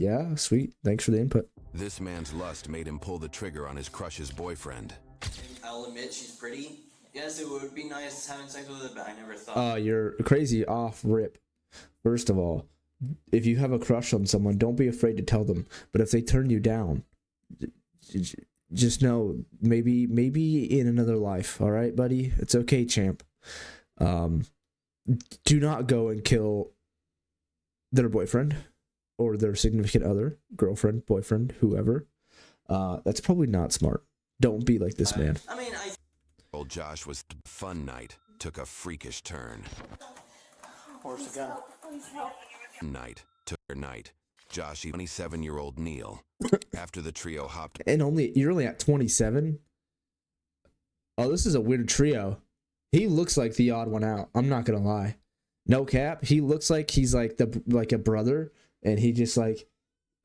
Yeah, sweet. Thanks for the input. This man's lust made him pull the trigger on his crush's boyfriend. I'll admit she's pretty. Yes, it would be nice having sex with her, but I never thought. You're crazy off rip. First of all, if you have a crush on someone, don't be afraid to tell them. But if they turn you down, just know maybe in another life. All right, buddy, it's okay, champ. Do not go and kill their boyfriend or their significant other, girlfriend, boyfriend, whoever. That's probably not smart. Don't be like this man. I mean, Old Josh was fun night took a freakish turn. Where's the gun? Night took her night. Josh, 27-year-old Neil. After the trio hopped. And you're only at 27. Oh, this is a weird trio. He looks like the odd one out. I'm not gonna lie. No cap. He looks like he's like a brother, and he just like,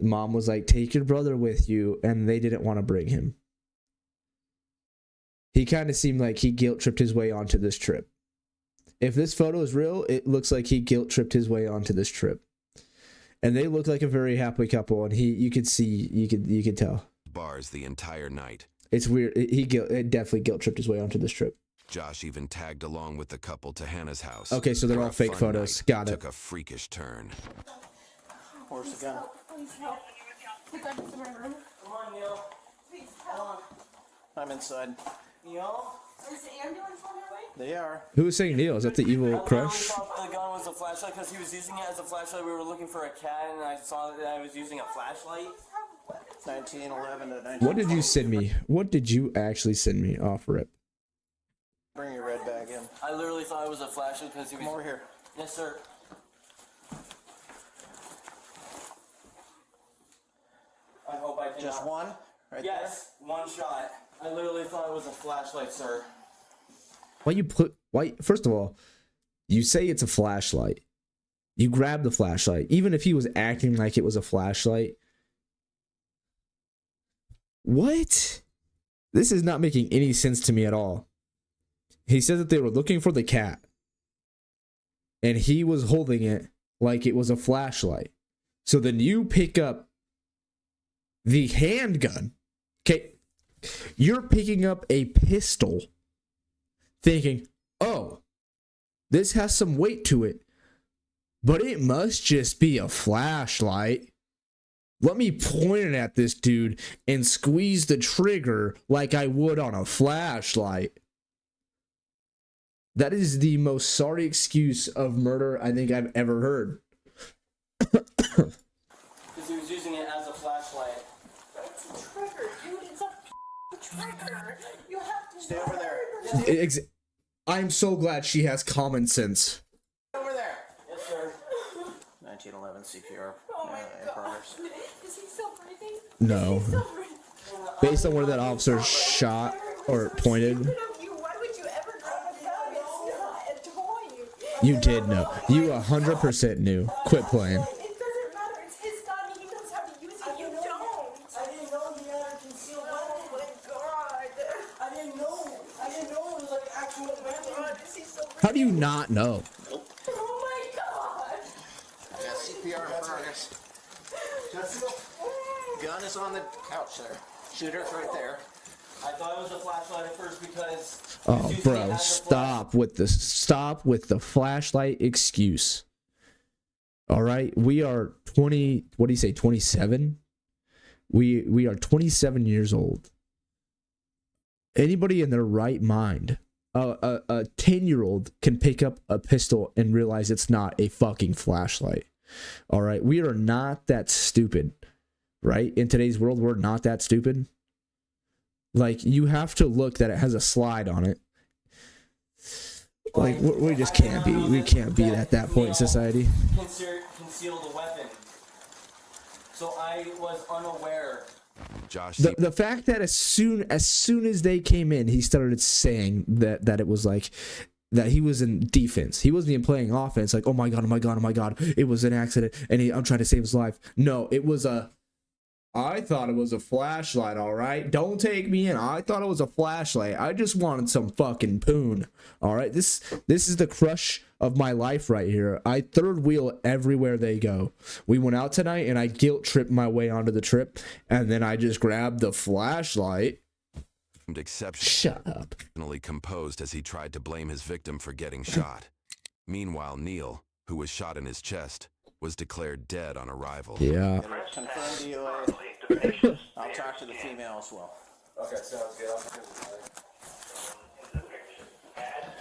mom was like, take your brother with you, and they didn't want to bring him. He kind of seemed like he guilt tripped his way onto this trip. If this photo is real, it looks like he guilt tripped his way onto this trip. And they look like a very happy couple, and you could tell. Bars the entire night. It's weird. It definitely guilt tripped his way onto this trip. Josh even tagged along with the couple to Hannah's house. Okay, so they're all fake photos. Got it. Took a freakish turn. Where's the gun? The gun is in my room. Come on, Neil. Please help. I'm inside. Neil? Is the ambulance on their way? They are. Who was saying Neil? Is that the evil crush? I thought the gun was a flashlight because he was using it as a flashlight. We were looking for a cat, and I saw that I was using a flashlight. 1911 to 19. What did you send me? What did you actually send me off rip? Bring your red bag in. I literally thought it was a flashlight because he was. Come over here. Yes, sir. I hope I did Just not. one? Right Yes, one shot. I literally thought it was a flashlight, sir. Why first of all, you say it's a flashlight. You grab the flashlight. Even if he was acting like it was a flashlight. What? This is not making any sense to me at all. He said that they were looking for the cat. And he was holding it like it was a flashlight. So then you pick up the handgun. Okay. You're picking up a pistol thinking, oh, this has some weight to it, but it must just be a flashlight. Let me point it at this dude and squeeze the trigger like I would on a flashlight. That is the most sorry excuse of murder I think I've ever heard. Because he was using it as a flashlight. It's a trigger, dude. It's a trigger. You have to Stay over there. I'm so glad she has common sense. Over there. Yes, sir. 1911 CPR. Oh my in god. progress. Is he still breathing? No. Is he still breathing? Based on where that officer shot or pointed, Why would you ever grab a gun? It's not a toy. you did know. You 100% knew. Quit playing. It doesn't matter. It's his gun. He knows how to use it. You don't. I didn't know he had a concealed Oh my god. I didn't know it was like actual God, is he still breathing? How do you not know? Oh my god. Yeah, CPR in progress. Gun is on the couch there. Shooter's right there. I thought it was a flashlight at first because. Oh, bro, stop with the flashlight excuse. All right, we are 20. What do you say? 27. We are 27 years old. Anybody in their right mind, a 10-year-old can pick up a pistol and realize it's not a fucking flashlight. All right, we are not that stupid, right? In today's world, we're not that stupid. Like, you have to look that it has a slide on it. Like, we just can't be. We can't be at that point in society. Concealed a weapon. So I was unaware. Josh. The fact that as soon as they came in, he started saying that it was like that he was in defense. He wasn't even playing offense. Like, oh my god, it was an accident, and I'm trying to save his life. No, it was a I thought it was a flashlight, all right? Don't take me in. I thought it was a flashlight. I just wanted some fucking poon, all right? This is the crush of my life right here. I third wheel everywhere they go. We went out tonight, and I guilt tripped my way onto the trip, and then I just grabbed the flashlight. Shut up. Exceptionally composed as he tried to blame his victim for getting shot. Meanwhile, Neil, who was shot in his chest, was declared dead on arrival. Yeah. Confirm DOA. I'll talk to the female as well. Okay, sounds good.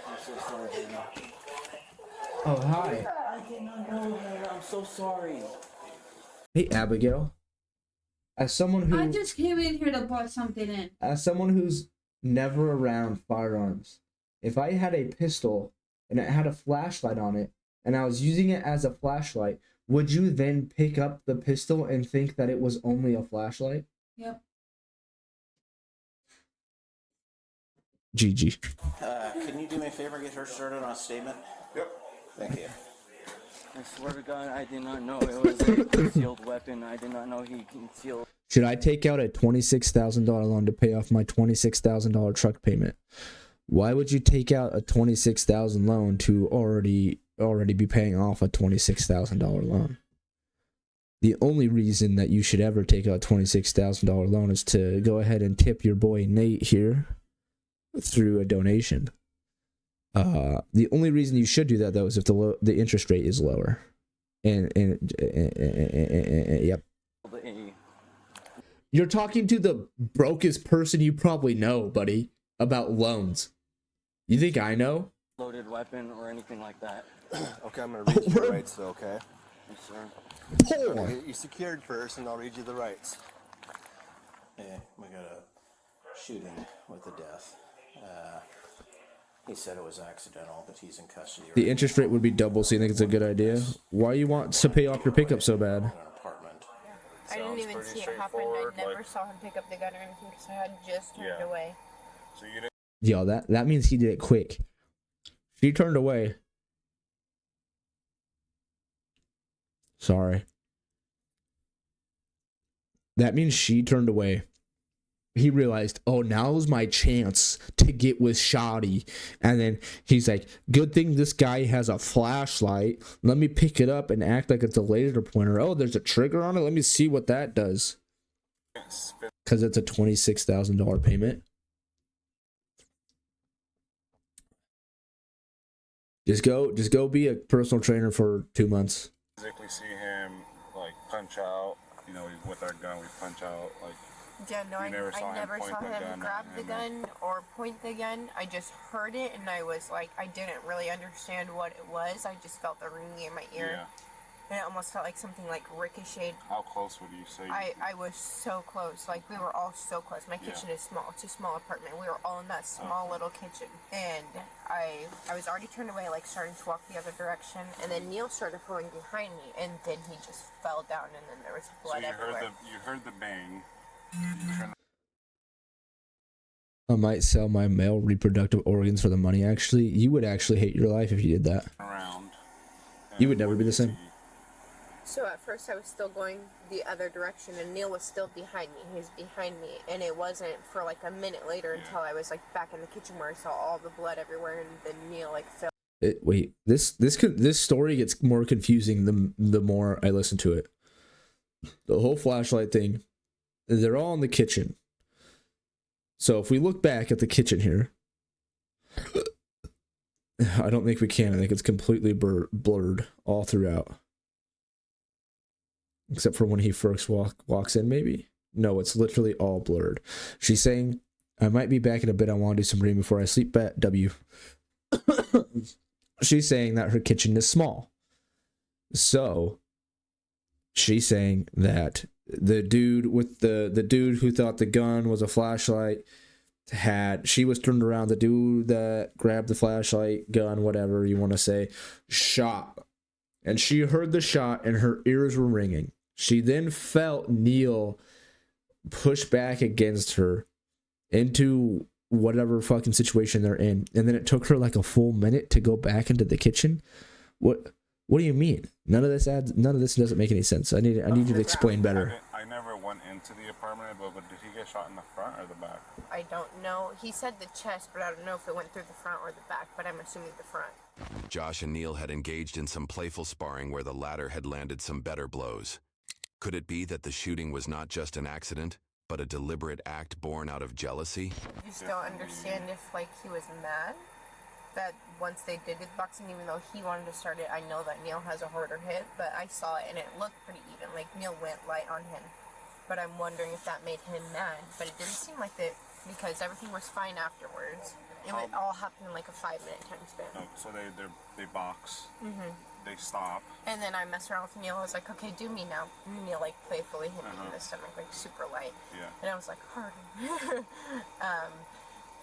I'm so sorry, Dana. Oh, hi. I did not know that. I'm so sorry. Hey, Abigail. As someone who I just came in here to put something in. as someone who's never around firearms, if I had a pistol and it had a flashlight on it and I was using it as a flashlight, would you then pick up the pistol and think that it was only a flashlight? Yep. GG. Can you do me a favor and get her started on a statement? Yep. Thank you. I swear to God, I did not know it was a concealed weapon. I did not know he concealed. Should I take out a $26,000 loan to pay off my $26,000 truck payment? Why would you take out a $26,000 loan to already be paying off a $26,000 loan? The only reason that you should ever take out a $26,000 loan is to go ahead and tip your boy Nate here through a donation. The only reason you should do that though is if the interest rate is lower. And yep. You're talking to the brokest person you probably know, buddy, about loans. You think I know? Loaded weapon or anything like that. Okay, I'm gonna read you the rights, though, okay? Yes, sir. Okay, get you secured first, and I'll read you the rights. Yeah, we got a shooting with a death. He said it was accidental, but he's in custody. The interest rate would be double, so you think it's a good idea? Why you want to pay off your pickup so bad? In an apartment. I didn't even see it happen. I never saw him pick up the gun or anything because I had just turned away. So you didn't. Yo, that means he did it quick. She turned away. Sorry. That means she turned away. He realized, oh, now's my chance to get with Shoddy. And then he's like, good thing this guy has a flashlight. Let me pick it up and act like it's a laser pointer. Oh, there's a trigger on it. Let me see what that does. Because it's a $26,000 payment. Just go be a personal trainer for 2 months. Physically see him like punch out. You know, with our gun, we punch out like. Yeah, no, I never saw him gun grab the at him. gun or point the gun. I just heard it and I was like, I didn't really understand what it was. I just felt the ringing in my ear. Yeah. And it almost felt like something like ricocheted. How close would you say? I was so close. Like, we were all so close. My kitchen is small. It's a small apartment. We were all in that small little kitchen. And I was already turned away, like, starting to walk the other direction. And then Neil started falling behind me. And then he just fell down. And then there was blood everywhere. You heard the bang. I might sell my male reproductive organs for the money. Actually, you would actually hate your life if you did that. Around. You would never be the same. So at first I was still going the other direction and Neil was still behind me. He was behind me and it wasn't for like a minute later until I was like back in the kitchen where I saw all the blood everywhere and then Neil like fell. Wait, this story gets more confusing the more I listen to it. The whole flashlight thing, they're all in the kitchen. So if we look back at the kitchen here, I don't think we can. I think it's completely blurred all throughout. Except for when he first walks in, maybe? No, it's literally all blurred. She's saying, I might be back in a bit. I want to do some reading before I sleep. W. She's saying that her kitchen is small. So, she's saying that the dude with the dude who thought the gun was a flashlight she was turned around. The dude that grabbed the flashlight, gun, whatever you want to say, shot. And she heard the shot and her ears were ringing. She then felt Neil push back against her into whatever fucking situation they're in. And then it took her like a full minute to go back into the kitchen. What do you mean? None of this doesn't make any sense. I need you to explain better. I never went into the apartment, but did he get shot in the front or the back? I don't know. He said the chest, but I don't know if it went through the front or the back, but I'm assuming the front. Josh and Neil had engaged in some playful sparring where the latter had landed some better blows. Could it be that the shooting was not just an accident, but a deliberate act born out of jealousy? I just don't understand if, like, he was mad that once they did the boxing, even though he wanted to start it, I know that Neil has a harder hit, but I saw it and it looked pretty even. Like, Neil went light on him. But I'm wondering if that made him mad. But it didn't seem like that because everything was fine afterwards. It all happened in like a 5-minute time span. No, so they box. They stop. And then I messed around with Neil. I was like, okay, do me now. And Neil, like, playfully hit me in the stomach, like, super light. Yeah. And I was like, harder.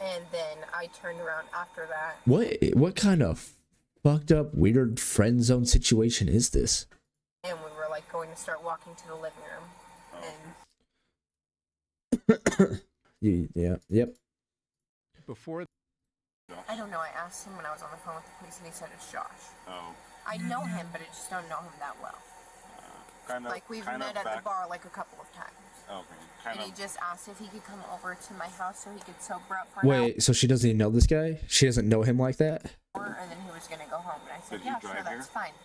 And then I turned around after that. What kind of fucked up, weird friend zone situation is this? And we were, like, going to start walking to the living room. And Yep. Before I don't know. I asked him when I was on the phone with the police, and he said it's Josh. Oh. I know him, but I just don't know him that well. Like, we've met at the bar, like, a couple of times. Okay. And he just asked if he could come over to my house so he could sober up for an Wait, so she doesn't even know this guy? She doesn't know him like that? hour, and then he was going to go home. And I said, Did he yeah, sure, drive that's here? fine.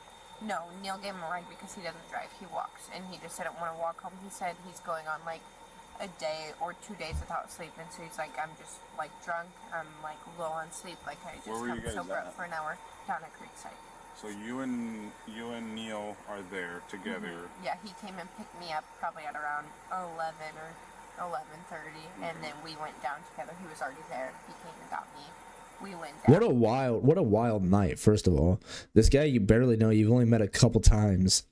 No, Neil gave him a ride because he doesn't drive. He walks. And he just said, I want to walk home. He said he's going on, like, a day or 2 days without sleeping. So he's like, I'm just, like, drunk. I'm, like, low on sleep. Like, I just Where were you come guys sober at? up for an hour down at Creekside. So you and Neil are there together. Yeah, he came and picked me up probably at around 11 or 11:30, and then we went down together. He was already there. He came and got me. We went down. What a wild night. First of all, this guy you barely know. You've only met a couple times,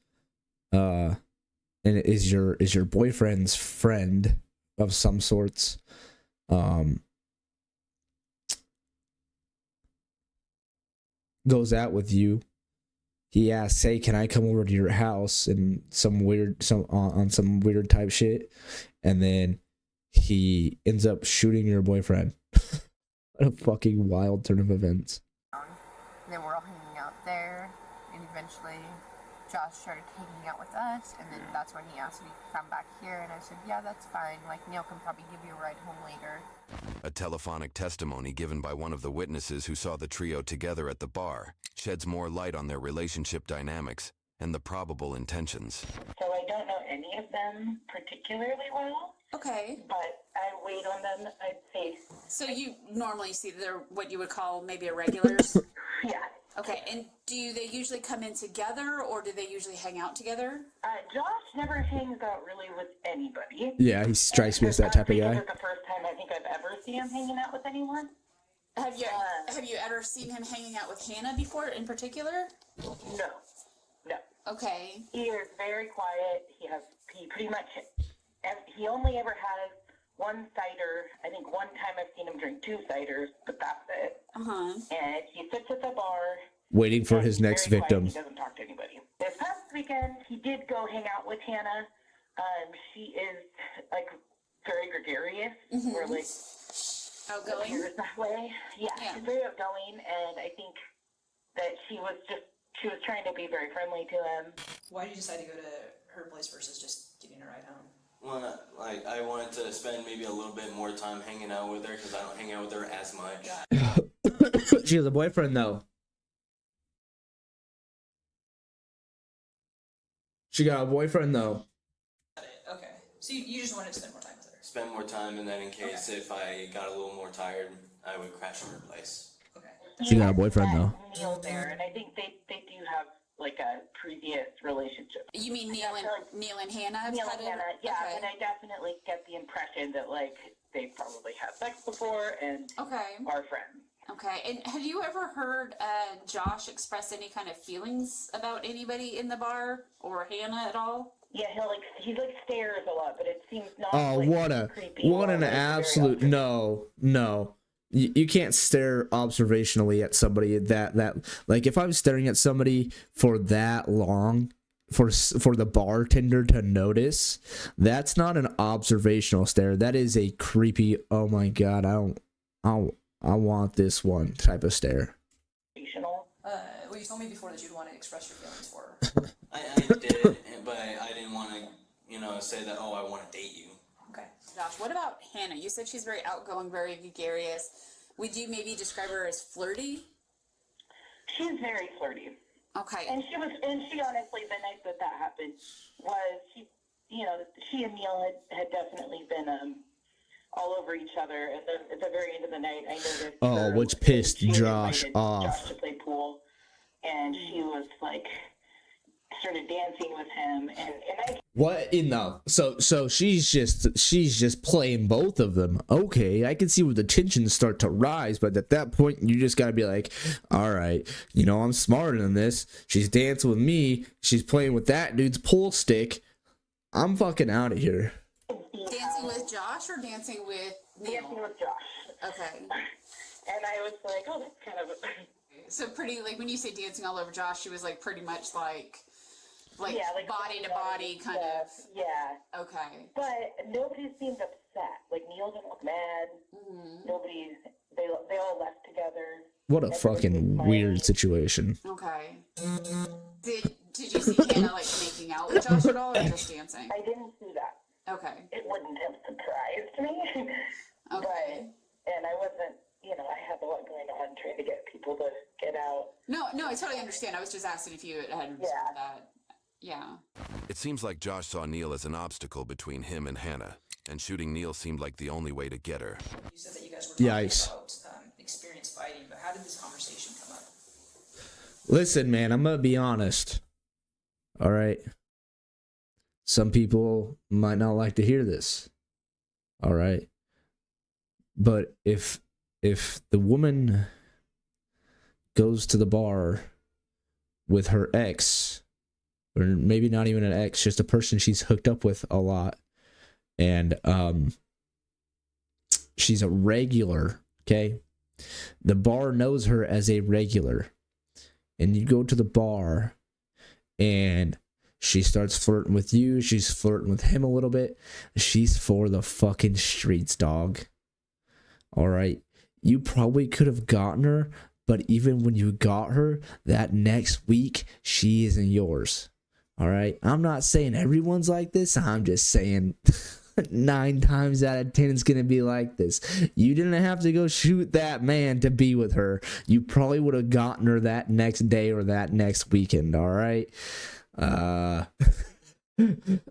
and it is your boyfriend's friend of some sorts. Goes out with you. He asks, "Hey, can I come over to your house?" And some weird type shit, and then he ends up shooting your boyfriend. What a fucking wild turn of events. And then we're all hanging out there, and eventually Josh started hanging out with us, and then that's when he asked me to come back here, and I said, yeah, that's fine. Like, Neil can probably give you a ride home later. A telephonic testimony given by one of the witnesses who saw the trio together at the bar sheds more light on their relationship dynamics and the probable intentions. So I don't know any of them particularly well. Okay. But I wait on them, I'd say. So you normally see they're what you would call maybe irregulars? Yeah. Okay, and do they usually come in together, or do they usually hang out together? Josh never hangs out really with anybody. Yeah, he strikes me as that type of guy. This is the first time I think I've ever seen him hanging out with anyone. Have you ever seen him hanging out with Hannah before, in particular? No. Okay. He is very quiet. He pretty much, he only ever has one cider. I think one time I've seen him drink 2 ciders, but that's it. And he sits at the bar. Waiting for his next very victim. Quiet. He doesn't talk to anybody. This past weekend, he did go hang out with Hannah. She is, like, very gregarious. Or, like, outgoing? appears that way. Yeah, she's very outgoing, and I think that she was trying to be very friendly to him. Why did you decide to go to her place versus just getting a ride home? Well, like, I wanted to spend maybe a little bit more time hanging out with her because I don't hang out with her as much. She has a boyfriend, though. She got a boyfriend, though. Okay. So you just wanted to spend more time with her? Spend more time, and then in case if I got a little more tired, I would crash at her place. Okay. She got a boyfriend, though. Neil there, and I think they do have, like, a previous relationship. You mean Neil and Hannah have Neil had and Hannah, it? yeah, Okay. and I definitely get the impression that, like, they probably had sex before and are friends. Okay, and have you ever heard Josh express any kind of feelings about anybody in the bar or Hannah at all? Yeah, he stares a lot, but it seems not. Oh, like, creepy. what an absolute no. You can't stare observationally at somebody that like if I'm staring at somebody for that long for the bartender to notice, that's not an observational stare. That is a creepy, oh my god, I want this one type of stare. Well, you told me before that you'd want to express your feelings for her. I did, but I didn't want to, say that, oh, I want to date you. Okay. Josh, what about Hannah? You said she's very outgoing, very gregarious. Would you maybe describe her as flirty? She's very flirty. Okay. And she honestly, the night that happened, was she and Neil had definitely been all over each other. At the very end of the night, I noticed. Oh, which pissed Josh off. Josh to play pool, and she was like, started dancing with him, and I. What in the so she's just playing both of them. Okay, I can see where the tensions start to rise, but at that point you just gotta be like, all right, I'm smarter than this. She's dancing with me. She's playing with that dude's pool stick. I'm fucking out of here. Dancing with Josh or dancing with Neil? Dancing with Josh. Okay. And I was like, oh, that's kind of. So pretty, like when you say dancing all over Josh, she was like pretty much like yeah, like body to body kind of. Yeah. Okay. But nobody seemed upset. Like Neil didn't look mad. Mm-hmm. Nobody. They all left together. What a fucking weird situation. Okay. Did you see Hannah like making out with Josh at all, or just dancing? I didn't see that. Okay. It wouldn't have surprised me. Okay. And I wasn't. I had a lot going on trying to get people to get out. No, I totally understand. I was just asking if you had observed that. Yeah. It seems like Josh saw Neil as an obstacle between him and Hannah, and shooting Neil seemed like the only way to get her. You said that you guys were talking Yikes. about experience fighting, but how did this conversation come up? Listen, man, I'm gonna be honest. All right. Some people might not like to hear this. All right. But if the woman goes to the bar with her ex, or maybe not even an ex, just a person she's hooked up with a lot, and she's a regular, okay? The bar knows her as a regular. And you go to the bar and she starts flirting with you, she's flirting with him a little bit. She's for the fucking streets, dog. All right. You probably could have gotten her, but even when you got her, that next week, she isn't yours. All right. I'm not saying everyone's like this. I'm just saying 9 times out of 10 it's going to be like this. You didn't have to go shoot that man to be with her. You probably would have gotten her that next day or that next weekend. All right.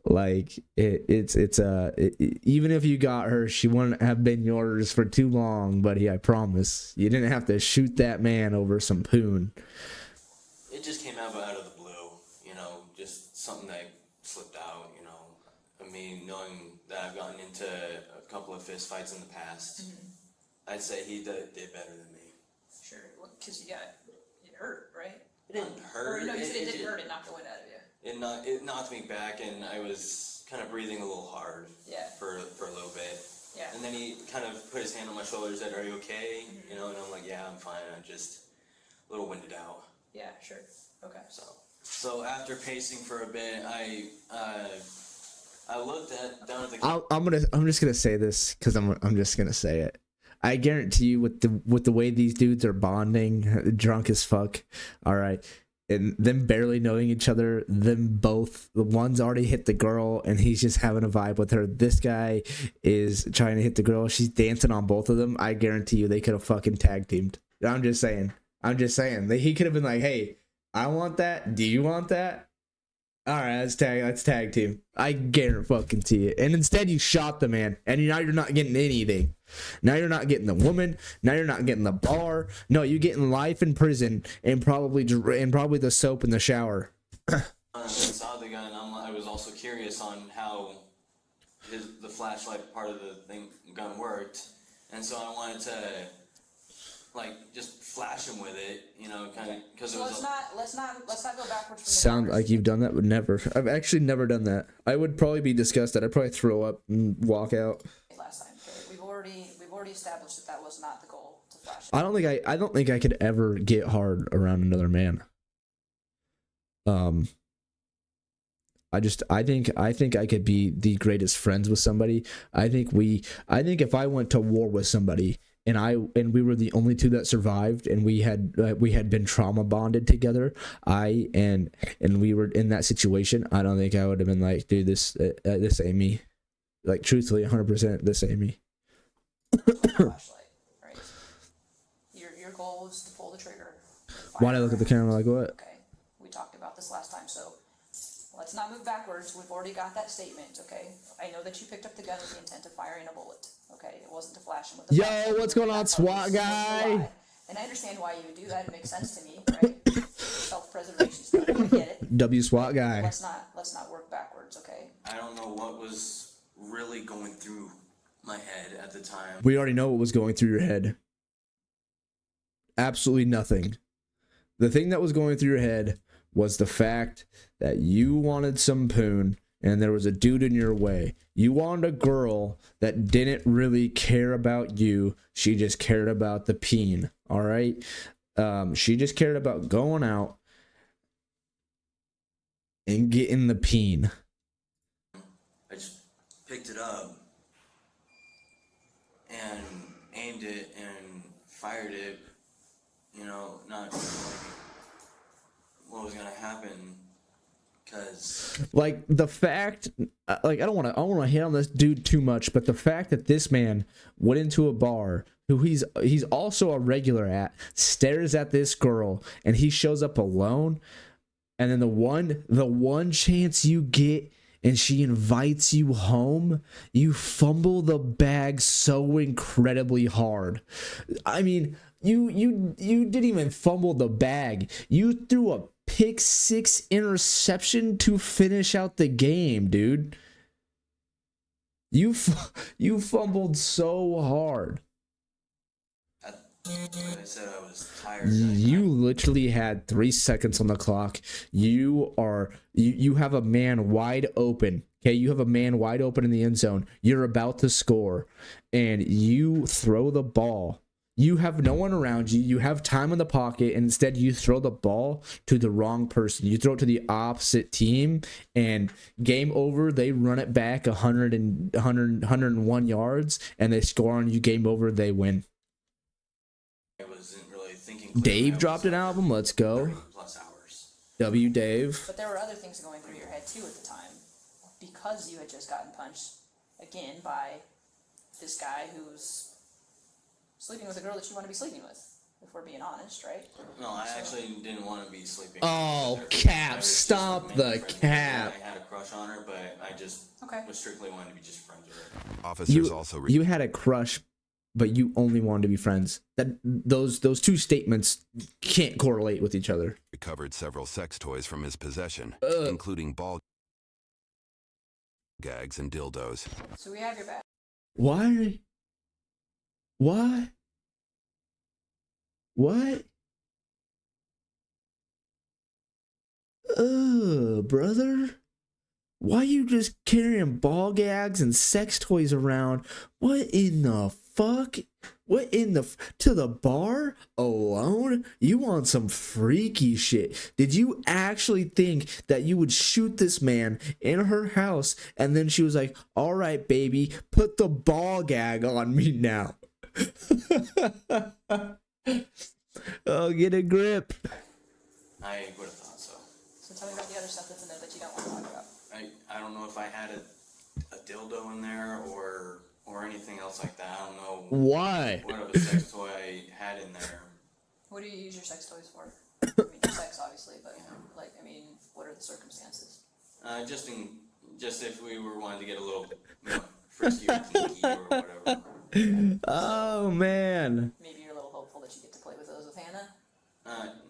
Like even if you got her, she wouldn't have been yours for too long, buddy. I promise. You didn't have to shoot that man over some poon. It just came out of the blue, just something that slipped out, I mean, knowing that I've gotten into a couple of fist fights in the past, I'd say he did better than me. Sure, because it hurt, right? It didn't hurt. Or, no, you said it didn't hurt. It knocked the wind out of you. It knocked me back, and I was kind of breathing a little hard. Yeah. For a little bit. Yeah. And then he kind of put his hand on my shoulder, said, "Are you okay?" And I'm like, "Yeah, I'm fine. I'm just a little winded out." Yeah, sure. Okay. So after pacing for a bit, I looked down at the. I'm just gonna say this because I'm just gonna say it. I guarantee you, with the way these dudes are bonding, drunk as fuck. All right. And them barely knowing each other, them both, the one's already hit the girl and he's just having a vibe with her. This guy is trying to hit the girl. She's dancing on both of them. I guarantee you they could have fucking tag teamed. I'm just saying. He could have been like, hey, I want that. Do you want that? All right, let's tag team. I guarantee it. And instead you shot the man, and now you're not getting anything. Now you're not getting the woman. Now you're not getting the bar. No, you're getting life in prison and probably the soap in the shower. I saw the gun. I was also curious on how the flashlight part of the gun worked, and so I wanted to just flash him with it, kind of because it was. Let's not go backwards from the Sound like you've done that, but never. I've actually never done that. I would probably be disgusted. I'd probably throw up and walk out. Last time, okay? We've already established that was not the goal to flash. I don't think I could ever get hard around another man. I think I could be the greatest friends with somebody. I think if I went to war with somebody and we were the only two that survived, and we had been trauma bonded together, and we were in that situation, I don't think I would have been like, dude, this ain't me. Like, truthfully, 100%, this ain't me. Flashlight, right? Your goal is to pull the trigger. Why'd I look at the camera like, what? Okay, we talked about this last time, so let's not move backwards. We've already got that statement, okay? I know that you picked up the gun with the intent of firing a bullet, okay? It wasn't to flash him with the Yo, what's going on, SWAT guy? And I understand why you would do that. It makes sense to me, right? Self-preservation stuff. I get it. W SWAT guy. Let's not work backwards, okay? I don't know what was really going through my head at the time. We already know what was going through your head. Absolutely nothing. The thing that was going through your head was the fact that you wanted some poon and there was a dude in your way. You wanted a girl that didn't really care about you. She just cared about the peen, all right? She just cared about going out and getting the peen. I just picked it up and aimed it and fired it, you know, not knowing what was gonna happen. Cause like the fact, like I don't want to hit on this dude too much, but the fact that this man went into a bar who he's also a regular at, stares at this girl, and he shows up alone, and then the one chance you get and she invites you home, you fumble the bag so incredibly hard. I mean, you didn't even fumble the bag. You threw a pick 6 interception to finish out the game, dude. You fumbled so hard. like I said, I was tired. You literally had 3 seconds on the clock. You have a man wide open. Okay, you have a man wide open in the end zone. You're about to score, and you throw the ball. You have no one around you. You have time in the pocket, and instead you throw the ball to the wrong person. You throw it to the opposite team, and game over. They run it back 101 yards, and they score on you. Game over. They win. I wasn't really thinking. Dave dropped an album. Let's go. Plus hours. W Dave. But there were other things going through your head too at the time, because you had just gotten punched again by this guy who's sleeping with a girl that you want to be sleeping with, if we're being honest, right? No, I actually didn't want to be sleeping. Oh, Cap, stop the Cap. I had a crush on her, but I just was strictly wanted to be just friends with her. Officers also you had a crush, but you only wanted to be friends. Those two statements can't correlate with each other. recovered several sex toys from his possession, including ball gags and dildos. So we have your back. Why? What? What? Brother? Why you just carrying ball gags and sex toys around? What in the fuck? What in the to the bar alone? You want some freaky shit. Did you actually think that you would shoot this man in her house and then she was like, "All right, baby, put the ball gag on me now." Oh, get a grip. I would have thought so. So tell me about the other stuff that's in there that you don't want to talk about. I don't know if I had a dildo in there or anything else like that. I don't know. Why? What of a sex toy I had in there. What do you use your sex toys for? I mean, sex, obviously, but like, I mean, what are the circumstances? Just if we were wanting to get a little, frisky or kinky or whatever. Oh man. Maybe you're a little hopeful that you get to play with those with Hannah?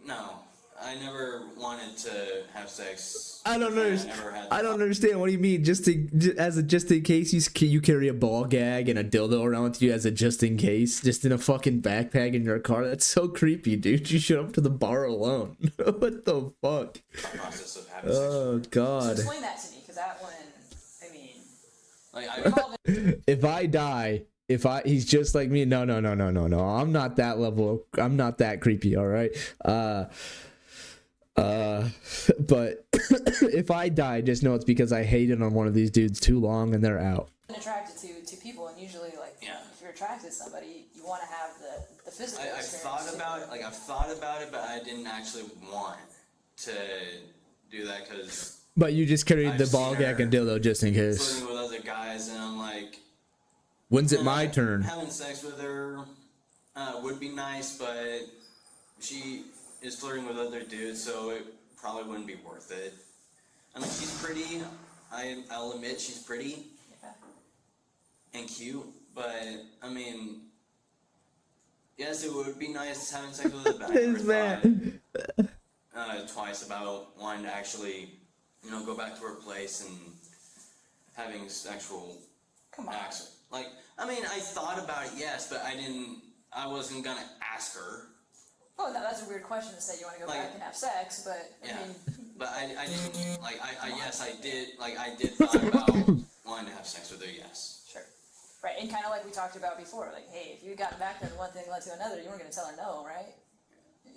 No. I never wanted to have sex. I don't understand. What do you mean? Just in case you carry a ball gag and a dildo around with you as a just in case, just in a fucking backpack in your car. That's so creepy, dude. You showed up to the bar alone. What the fuck? Process of having Oh God. So explain that to me, because that one, I mean, If I die, he's just like me. No. I'm not that level. I'm not that creepy. All right. But if I die, just know it's because I hated on one of these dudes too long and they're out. attracted to people, and usually, like, Yeah. if you're attracted to somebody, you want to have the physical I've experience. thought too. about it. Like I've thought about it, but I didn't actually want to do that because But you just carried I've the seen ball gag her and dildo just in case. flirting with other guys, and I'm like, When's it my turn? having sex with her would be nice, but she is flirting with other dudes, so it probably wouldn't be worth it. I mean, she's pretty. I'll admit she's pretty and cute, but I mean, yes, it would be nice having sex with her, but I never thought twice about wanting to actually, go back to her place and having sexual acts. Like, I mean, I thought about it, yes, but I wasn't gonna ask her. Oh, no, that's a weird question to say you want to go back and have sex, but Yeah. I mean, But I didn't, like, yes, I did thought about wanting to have sex with her, yes. sure. Right, and kind of like we talked about before, like, hey, if you got back there and one thing led to another, you weren't going to tell her no, right?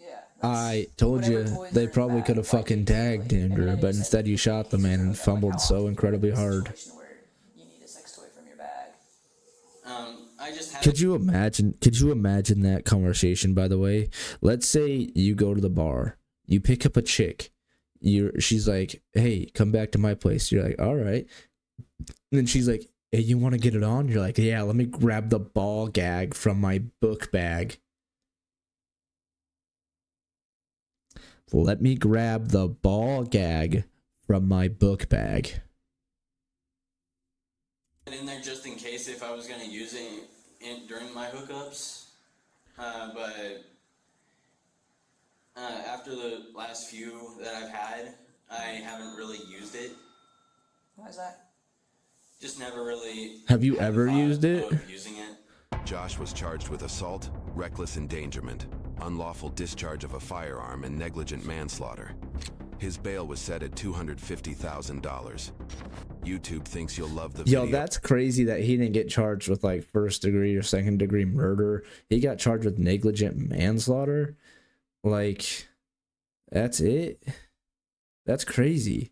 Yeah. I told you they probably could have fucking tagged Andrew, but instead you shot the man and fumbled so incredibly hard. Where you need a sex toy from your bag. I just had Could you imagine that conversation, by the way? Let's say you go to the bar, you pick up a chick, she's like, hey, come back to my place. You're like, all right. And then she's like, hey, you want to get it on? You're like, yeah, let me grab the ball gag from my book bag. Let me grab the ball gag from my book bag. in there just in case if I was gonna use it during my hookups, but after the last few that I've had, I haven't really used it. Why is that? Just never really. Have you ever used it? Of using it. Josh was charged with assault, reckless endangerment, unlawful discharge of a firearm, and negligent manslaughter. His bail was set at $250,000. YouTube thinks you'll love the video. Yo, that's crazy that he didn't get charged with like first degree or second degree murder. He got charged with negligent manslaughter. Like, that's it. That's crazy.